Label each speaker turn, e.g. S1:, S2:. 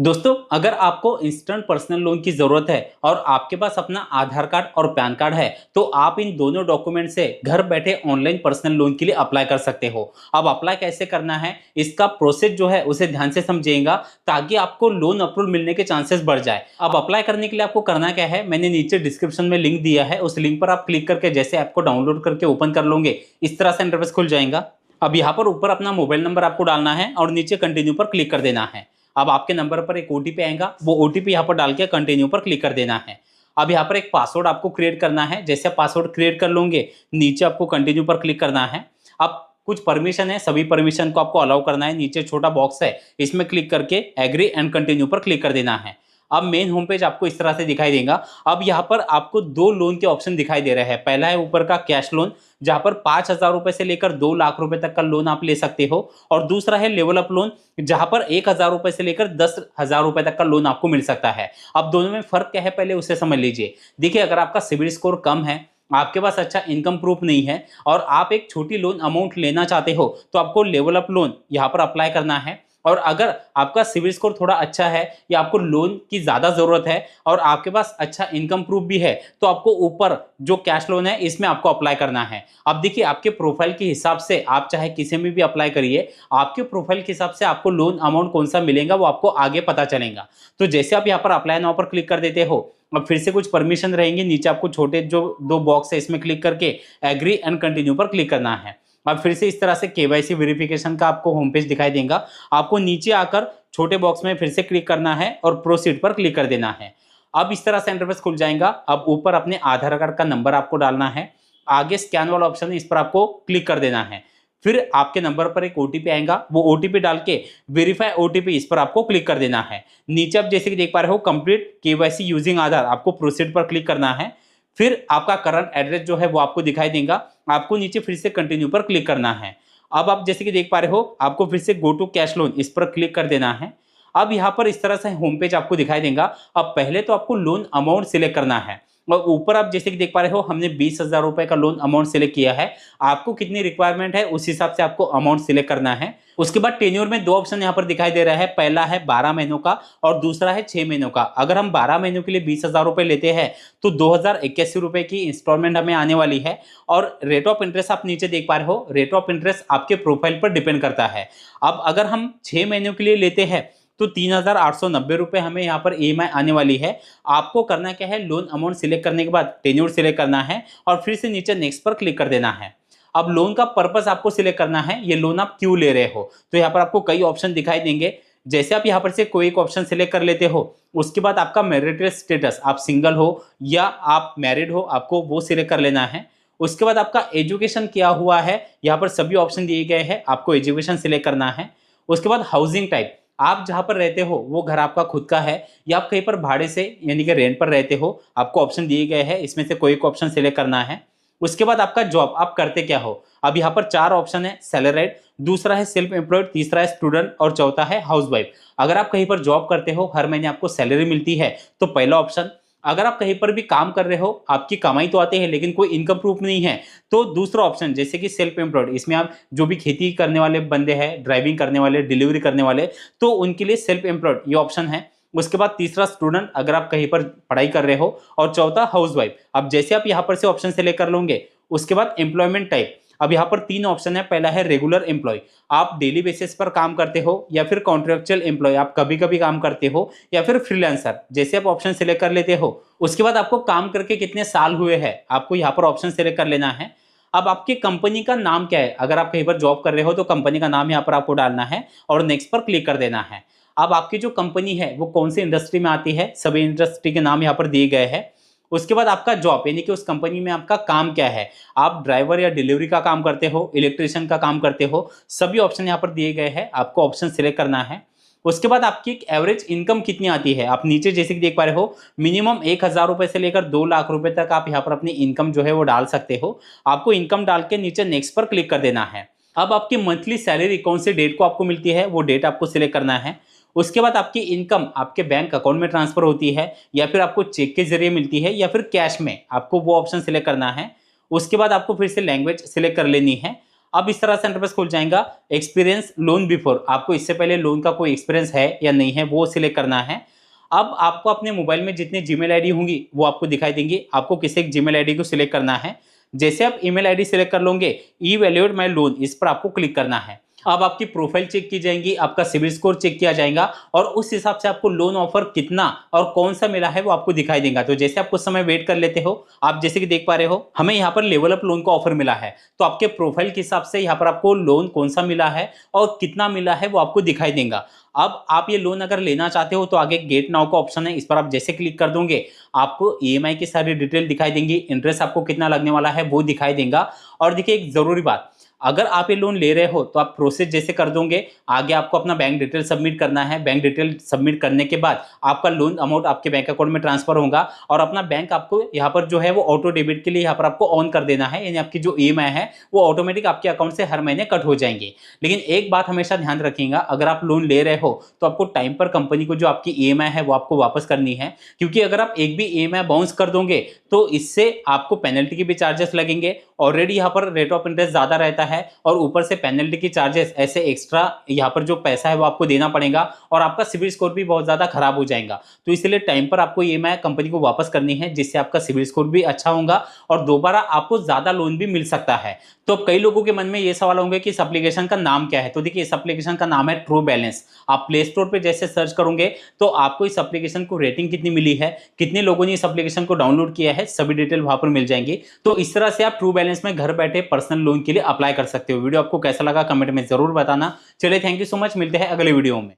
S1: दोस्तों, अगर आपको इंस्टेंट पर्सनल लोन की ज़रूरत है और आपके पास अपना आधार कार्ड और पैन कार्ड है, तो आप इन दोनों डॉक्यूमेंट से घर बैठे ऑनलाइन पर्सनल लोन के लिए अप्लाई कर सकते हो। अब अप्लाई कैसे करना है, इसका प्रोसेस जो है उसे ध्यान से समझिएगा ताकि आपको लोन अप्रूवल मिलने के चांसेस बढ़ जाए। अब अप्लाई करने के लिए आपको करना क्या है, मैंने नीचे डिस्क्रिप्शन में लिंक दिया है, उस लिंक पर आप क्लिक करके जैसे ऐप को डाउनलोड करके ओपन कर लोगे, इस तरह से इंटरफेस खुल जाएगा। अब यहाँ पर ऊपर अपना मोबाइल नंबर आपको डालना है और नीचे कंटिन्यू पर क्लिक कर देना है। अब आपके नंबर पर एक ओटीपी आएगा, वो ओटीपी यहाँ पर डाल के कंटिन्यू पर क्लिक कर देना है। अब यहाँ पर एक पासवर्ड आपको क्रिएट करना है। जैसे पासवर्ड क्रिएट कर लोगे, नीचे आपको कंटिन्यू पर क्लिक करना है। अब कुछ परमिशन है, सभी परमिशन को आपको अलाउ करना है। नीचे छोटा बॉक्स है, इसमें क्लिक करके एग्री एंड कंटिन्यू पर क्लिक कर देना है। अब मेन होम पेज आपको इस तरह से दिखाई देगा। अब यहाँ पर आपको दो लोन के ऑप्शन दिखाई दे रहे हैं। पहला है ऊपर का कैश लोन, जहाँ पर 5,000 रुपए से लेकर 2 लाख रुपए तक का लोन आप ले सकते हो, और दूसरा है लेवल अप लोन, जहाँ पर 1,000 रुपए से लेकर 10,000 रुपए तक का लोन आपको मिल सकता है। अब दोनों में फर्क क्या है, पहले उसे समझ लीजिए। देखिए, अगर आपका सिबिल स्कोर कम है, आपके पास अच्छा इनकम प्रूफ नहीं है और आप एक छोटी लोन अमाउंट लेना चाहते हो, तो आपको लेवल अप लोन यहाँ पर अप्लाई करना है। और अगर आपका सिबिल स्कोर थोड़ा अच्छा है या आपको लोन की ज़्यादा ज़रूरत है और आपके पास अच्छा इनकम प्रूफ भी है, तो आपको ऊपर जो कैश लोन है इसमें आपको अप्लाई करना है। अब देखिए, आपके प्रोफाइल के हिसाब से आप चाहे किसी में भी अप्लाई करिए, आपके प्रोफाइल के हिसाब से आपको लोन अमाउंट कौन सा मिलेगा वो आपको आगे पता चलेगा। तो जैसे आप यहाँ पर अप्लाई नाउ पर क्लिक कर देते हो, अब फिर से कुछ परमिशन रहेंगे, नीचे आपको छोटे जो दो बॉक्स है इसमें क्लिक करके एग्री एंड कंटिन्यू पर क्लिक करना है। अब फिर से इस तरह से केवाईसी वेरिफिकेशन का आपको होम पेज दिखाई देगा। आपको नीचे आकर छोटे बॉक्स में फिर से क्लिक करना है और प्रोसीड पर क्लिक कर देना है। अब इस तरह से इंटरफेस खुल जाएगा। अब ऊपर अपने आधार कार्ड का नंबर आपको डालना है, आगे स्कैन वाला ऑप्शन है, इस पर आपको क्लिक कर देना है। फिर आपके नंबर पर एक ओटीपी आएगा, वो ओटीपी डाल के वेरीफाई ओटीपी, इस पर आपको क्लिक कर देना है। नीचे आप जैसे कि देख पा रहे हो, कंप्लीट केवाईसी यूजिंग आधार, आपको प्रोसीड पर क्लिक करना है। फिर आपका करंट एड्रेस जो है वो आपको दिखाई देगा, आपको नीचे फिर से कंटिन्यू पर क्लिक करना है। अब आप जैसे कि देख पा रहे हो, आपको फिर से गो टू कैश लोन, इस पर क्लिक कर देना है। अब यहाँ पर इस तरह से होम पेज आपको दिखाई देगा। अब पहले तो आपको लोन अमाउंट सिलेक्ट करना है और ऊपर आप जैसे कि देख पा रहे हो, हमने 20,000 रुपए का लोन अमाउंट सिलेक्ट किया है। आपको कितनी रिक्वायरमेंट है उस हिसाब से आपको अमाउंट सिलेक्ट करना है। उसके बाद टेन्योर में दो ऑप्शन यहाँ पर दिखाई दे रहा है, पहला है 12 महीनों का और दूसरा है 6 महीनों का। अगर हम 12 महीनों के लिए 20,000 रुपए लेते हैं तो 2,081 रुपए की इंस्टॉलमेंट हमें आने वाली है। और रेट ऑफ इंटरेस्ट आप नीचे देख पा रहे हो, रेट ऑफ इंटरेस्ट आपके प्रोफाइल पर डिपेंड करता है। अब अगर हम 6 महीनों के लिए लेते हैं तो 3,890 रुपए हमें यहाँ पर ईएमआई आने वाली है। आपको करना क्या है, लोन अमाउंट सिलेक्ट करने के बाद टेन्योर सिलेक्ट करना है और फिर से नीचे नेक्स्ट पर क्लिक कर देना है। अब लोन का पर्पस आपको सिलेक्ट करना है, ये लोन आप क्यों ले रहे हो। तो यहाँ पर आपको कई ऑप्शन दिखाई देंगे। जैसे आप यहाँ पर से कोई एक ऑप्शन सिलेक्ट कर लेते हो, उसके बाद आपका मैरिटल स्टेटस, आप सिंगल हो या आप मैरिड हो, आपको वो सिलेक्ट कर लेना है। उसके बाद आपका एजुकेशन क्या हुआ है, यहाँ पर सभी ऑप्शन दिए गए हैं, आपको एजुकेशन सिलेक्ट करना है। उसके बाद हाउसिंग टाइप, आप जहां पर रहते हो वो घर आपका खुद का है या आप कहीं पर भाड़े से यानी कि रेंट पर रहते हो, आपको ऑप्शन दिए गए हैं, इसमें से कोई एक ऑप्शन सिलेक्ट करना है। उसके बाद आपका जॉब, आप करते क्या हो। अब यहाँ पर 4 ऑप्शन है, सैलरीड, दूसरा है सेल्फ एम्प्लॉयड, तीसरा है स्टूडेंट और चौथा है हाउसवाइफ। अगर आप कहीं पर जॉब करते हो, हर महीने आपको सैलरी मिलती है, तो पहला ऑप्शन। अगर आप कहीं पर भी काम कर रहे हो, आपकी कमाई तो आती है लेकिन कोई इनकम प्रूफ नहीं है, तो दूसरा ऑप्शन जैसे कि सेल्फ एम्प्लॉयड, इसमें आप जो भी खेती करने वाले बंदे हैं, ड्राइविंग करने वाले, डिलीवरी करने वाले, तो उनके लिए सेल्फ एम्प्लॉयड ये ऑप्शन है। उसके बाद तीसरा स्टूडेंट, अगर आप कहीं पर पढ़ाई कर रहे हो, और चौथा हाउसवाइफ। अब जैसे आप यहाँ पर से ऑप्शन सेलेक्ट कर लोगे, उसके बाद एम्प्लॉयमेंट टाइप, अब यहाँ पर 3 ऑप्शन है। पहला है रेगुलर एम्प्लॉय, आप डेली बेसिस पर काम करते हो, या फिर कॉन्ट्रेक्चुअल एम्प्लॉय, आप कभी कभी काम करते हो, या फिर फ्रीलांसर। जैसे आप ऑप्शन सिलेक्ट कर लेते हो, उसके बाद आपको काम करके कितने साल हुए हैं, आपको यहाँ पर ऑप्शन सिलेक्ट कर लेना है। अब आपकी कंपनी का नाम क्या है, अगर आप कहीं पर जॉब कर रहे हो तो कंपनी का नाम यहाँ पर आपको डालना है और नेक्स्ट पर क्लिक कर देना है। अब आपकी जो कंपनी है वो कौन सी इंडस्ट्री में आती है, सभी इंडस्ट्री के नाम यहाँ पर दिए गए हैं। उसके बाद आपका जॉब यानी कि उस कंपनी में आपका काम क्या है, आप ड्राइवर या डिलीवरी का काम करते हो, इलेक्ट्रिशियन का काम करते हो, सभी ऑप्शन यहाँ पर दिए गए हैं, आपको ऑप्शन सिलेक्ट करना है। उसके बाद आपकी एक एवरेज इनकम कितनी आती है, आप नीचे जैसे कि देख पा रहे हो, मिनिमम 1,000 रुपए से लेकर 2 लाख रुपए तक आप यहाँ पर अपनी इनकम जो है वो डाल सकते हो। आपको इनकम डाल के नीचे नेक्स्ट पर क्लिक कर देना है। अब आपकी मंथली सैलरी कौन से डेट को आपको मिलती है, वो डेट आपको सिलेक्ट करना है। उसके बाद आपकी इनकम आपके बैंक अकाउंट में ट्रांसफर होती है, या फिर आपको चेक के जरिए मिलती है, या फिर कैश में, आपको वो ऑप्शन सिलेक्ट करना है। उसके बाद आपको फिर से लैंग्वेज सिलेक्ट कर लेनी है। अब इस तरह से इंटरफेस खुल जाएगा। एक्सपीरियंस लोन बिफोर, आपको इससे पहले लोन का कोई एक्सपीरियंस है या नहीं है वो सिलेक्ट करना है। अब आपको अपने मोबाइल में जितनी जीमेल आईडी होंगी वो आपको दिखाई देंगी। आपको किसी एक जीमेल आईडी को सिलेक्ट करना है। जैसे आप ईमेल आईडी सिलेक्ट कर लोगे, ई वैल्यूएट माई लोन, इस पर आपको क्लिक करना है। अब आपकी प्रोफाइल चेक की जाएगी, आपका सिविल स्कोर चेक किया जाएगा और उस हिसाब से आपको लोन ऑफर कितना और कौन सा मिला है वो आपको दिखाई देगा। तो जैसे आप कुछ समय वेट कर लेते हो, आप जैसे कि देख पा रहे हो हमें यहाँ पर लेवल अप लोन का ऑफर मिला है। तो आपके प्रोफाइल के हिसाब से यहाँ पर आपको लोन कौन सा मिला है और कितना मिला है वो आपको दिखाई देगा। अब आप ये लोन अगर लेना चाहते हो तो आगे गेट नाउ का ऑप्शन है, इस पर आप जैसे क्लिक कर दोगे आपको ईएमआई की सारी डिटेल दिखाई देंगी, इंटरेस्ट आपको कितना लगने वाला है वो दिखाई देगा। और देखिए एक जरूरी बात, अगर आप ये लोन ले रहे हो तो आप प्रोसेस जैसे कर दोगे, आगे आपको अपना बैंक डिटेल सबमिट करना है। बैंक डिटेल सबमिट करने के बाद आपका लोन अमाउंट आपके बैंक अकाउंट में ट्रांसफर होगा और अपना बैंक आपको यहाँ पर जो है वो ऑटो डेबिट के लिए यहाँ पर आपको ऑन कर देना है, यानी आपकी जो ईएमआई है वो ऑटोमेटिक आपके अकाउंट से हर महीने कट हो जाएंगे। लेकिन एक बात हमेशा ध्यान रखिएगा, अगर आप लोन ले रहे हो तो आपको टाइम पर कंपनी को जो आपकी ईएमआई है वो आपको वापस करनी है, क्योंकि अगर आप एक भी ईएमआई बाउंस कर दोगे तो इससे आपको पेनल्टी के भी चार्जेस लगेंगे। ऑलरेडी यहाँ पर रेट ऑफ इंटरेस्ट ज्यादा रहता है और ऊपर से पेनल्टी की चार्जेस, ऐसे एक्स्ट्रा यहाँ पर जो पैसा है वो आपको देना पड़ेगा और आपका सिविल स्कोर भी बहुत ज्यादा खराब हो जाएगा। तो इसलिए टाइम पर आपको ईएमआई कंपनी को वापस करनी है, जिससे आपका सिविल स्कोर भी अच्छा होगा और दोबारा आपको ज्यादा लोन भी मिल सकता है। तो कई लोगों के मन में ये सवाल होंगे कि इस एप्लीकेशन का नाम क्या है। तो देखिए इस एप्लीकेशन का नाम है ट्रू बैलेंस। आप प्ले स्टोर पे जैसे सर्च करोगे तो आपको इस एप्लीकेशन को रेटिंग कितनी मिली है, कितने लोगों ने इस एप्लीकेशन को डाउनलोड किया है, सभी डिटेल वहां पर मिल जाएंगी। तो इस तरह से आप ट्रू बैलेंस में घर बैठे पर्सनल लोन के लिए अप्लाई कर सकते हो। वीडियो आपको कैसा लगा कमेंट में जरूर बताना। चलिए थैंक यू सो मच, मिलते हैं अगले वीडियो में।